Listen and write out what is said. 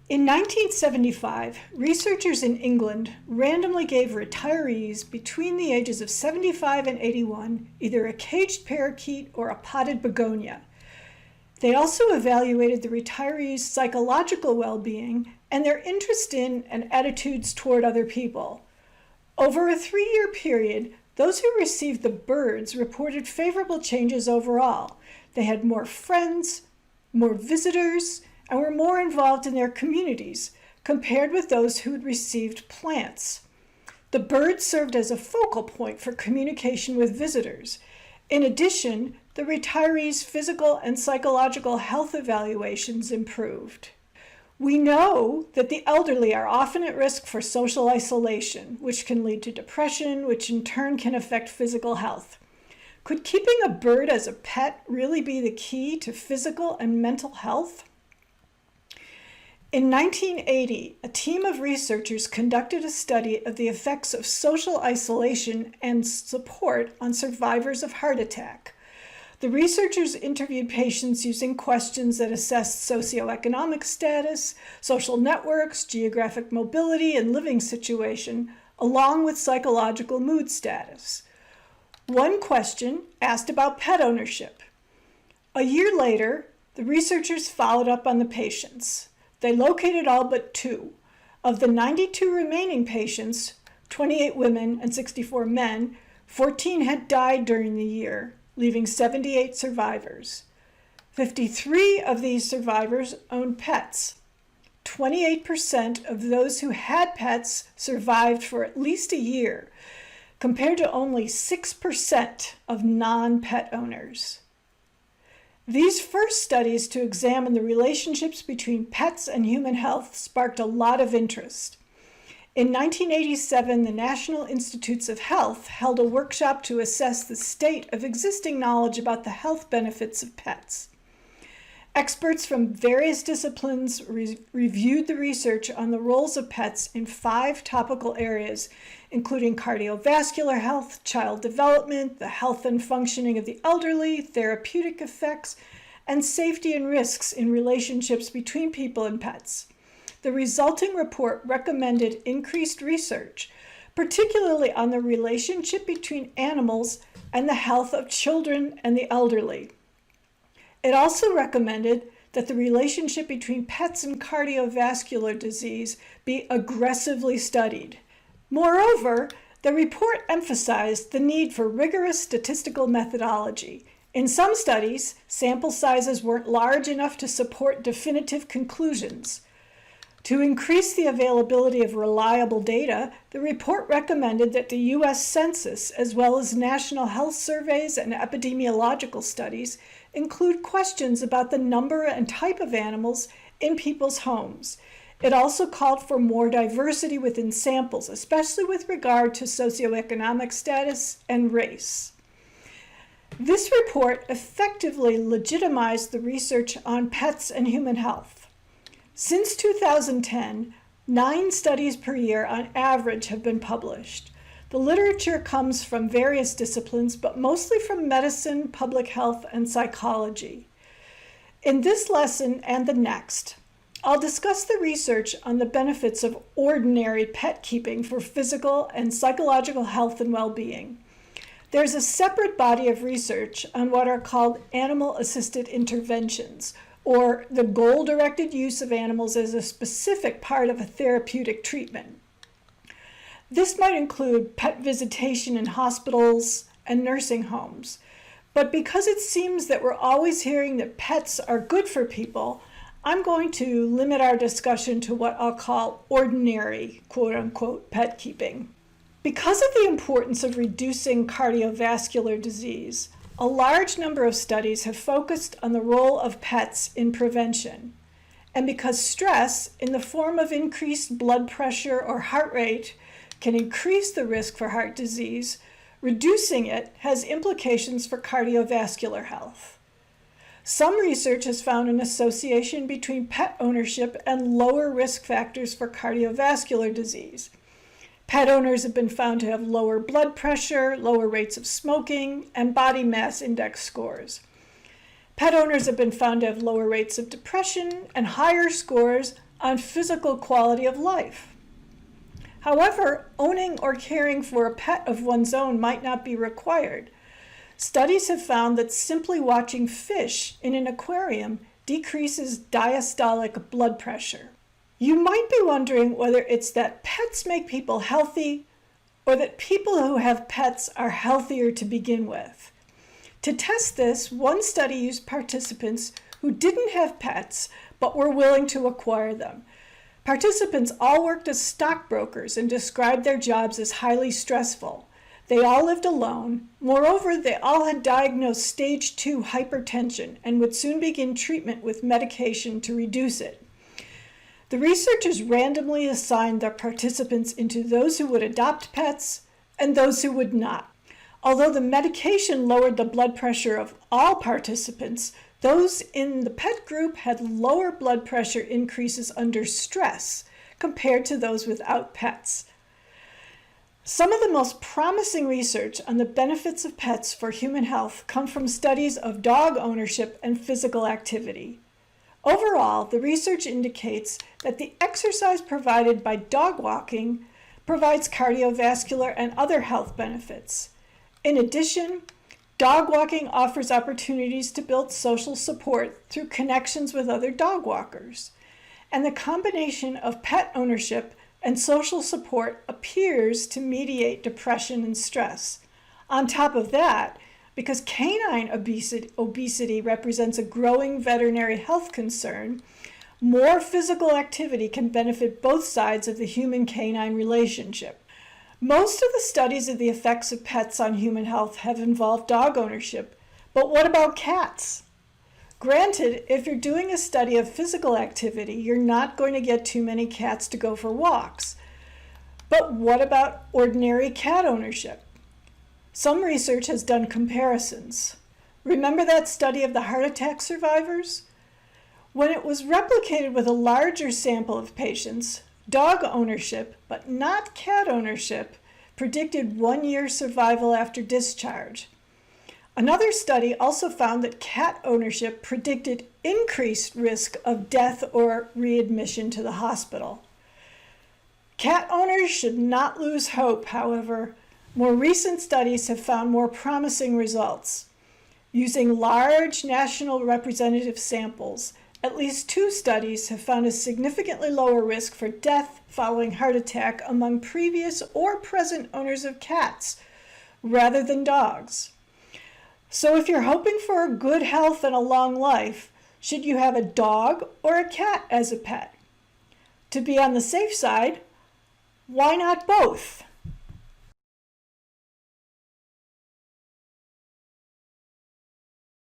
In 1975, researchers in England randomly gave retirees between the ages of 75 and 81 either a caged parakeet or a potted begonia. They also evaluated the retirees' psychological well-being and their interest in and attitudes toward other people. Over a 3-year period, those who received the birds reported favorable changes overall. They had more friends, more visitors, and were more involved in their communities compared with those who had received plants. The birds served as a focal point for communication with visitors. In addition, the retirees' physical and psychological health evaluations improved. We know that the elderly are often at risk for social isolation, which can lead to depression, which in turn can affect physical health. Could keeping a bird as a pet really be the key to physical and mental health? In 1980, a team of researchers conducted a study of the effects of social isolation and support on survivors of heart attack. The researchers interviewed patients using questions that assessed socioeconomic status, social networks, geographic mobility, and living situation, along with psychological mood status. One question asked about pet ownership. A year later, the researchers followed up on the patients. They located all but 2. Of the 92 remaining patients, 28 women and 64 men, 14 had died during the year, leaving 78 survivors. 53 of these survivors owned pets. 28% of those who had pets survived for at least a year, compared to only 6% of non-pet owners. These first studies to examine the relationships between pets and human health sparked a lot of interest. In 1987, the National Institutes of Health held a workshop to assess the state of existing knowledge about the health benefits of pets. Experts from various disciplines reviewed the research on the roles of pets in 5 topical areas, including cardiovascular health, child development, the health and functioning of the elderly, therapeutic effects, and safety and risks in relationships between people and pets. The resulting report recommended increased research, particularly on the relationship between animals and the health of children and the elderly. It also recommended that the relationship between pets and cardiovascular disease be aggressively studied. Moreover, the report emphasized the need for rigorous statistical methodology. In some studies, sample sizes weren't large enough to support definitive conclusions. To increase the availability of reliable data, the report recommended that the U.S. Census, as well as national health surveys and epidemiological studies, include questions about the number and type of animals in people's homes. It also called for more diversity within samples, especially with regard to socioeconomic status and race. This report effectively legitimized the research on pets and human health. Since 2010, 9 studies per year on average have been published. The literature comes from various disciplines, but mostly from medicine, public health, and psychology. In this lesson and the next, I'll discuss the research on the benefits of ordinary pet keeping for physical and psychological health and well-being. There's a separate body of research on what are called animal-assisted interventions, or the goal-directed use of animals as a specific part of a therapeutic treatment. This might include pet visitation in hospitals and nursing homes. But because it seems that we're always hearing that pets are good for people, I'm going to limit our discussion to what I'll call ordinary, quote-unquote, pet keeping. Because of the importance of reducing cardiovascular disease, a large number of studies have focused on the role of pets in prevention. And because stress, in the form of increased blood pressure or heart rate, can increase the risk for heart disease, reducing it has implications for cardiovascular health. Some research has found an association between pet ownership and lower risk factors for cardiovascular disease. Pet owners have been found to have lower blood pressure, lower rates of smoking, and body mass index scores. Pet owners have been found to have lower rates of depression and higher scores on physical quality of life. However, owning or caring for a pet of one's own might not be required. Studies have found that simply watching fish in an aquarium decreases diastolic blood pressure. You might be wondering whether it's that pets make people healthy or that people who have pets are healthier to begin with. To test this, one study used participants who didn't have pets but were willing to acquire them. Participants all worked as stockbrokers and described their jobs as highly stressful. They all lived alone. Moreover, they all had diagnosed stage 2 hypertension and would soon begin treatment with medication to reduce it. The researchers randomly assigned their participants into those who would adopt pets and those who would not. Although the medication lowered the blood pressure of all participants, those in the pet group had lower blood pressure increases under stress compared to those without pets. Some of the most promising research on the benefits of pets for human health come from studies of dog ownership and physical activity. Overall, the research indicates that the exercise provided by dog walking provides cardiovascular and other health benefits. In addition, dog walking offers opportunities to build social support through connections with other dog walkers. And the combination of pet ownership and social support appears to mediate depression and stress. On top of that, because canine obesity represents a growing veterinary health concern, more physical activity can benefit both sides of the human-canine relationship. Most of the studies of the effects of pets on human health have involved dog ownership, but what about cats? Granted, if you're doing a study of physical activity, you're not going to get too many cats to go for walks. But what about ordinary cat ownership? Some research has done comparisons. Remember that study of the heart attack survivors? When it was replicated with a larger sample of patients, dog ownership, but not cat ownership, predicted 1-year survival after discharge. Another study also found that cat ownership predicted increased risk of death or readmission to the hospital. Cat owners should not lose hope, however. More recent studies have found more promising results. Using large national representative samples, at least 2 studies have found a significantly lower risk for death following heart attack among previous or present owners of cats, rather than dogs. So if you're hoping for good health and a long life, should you have a dog or a cat as a pet? To be on the safe side, why not both?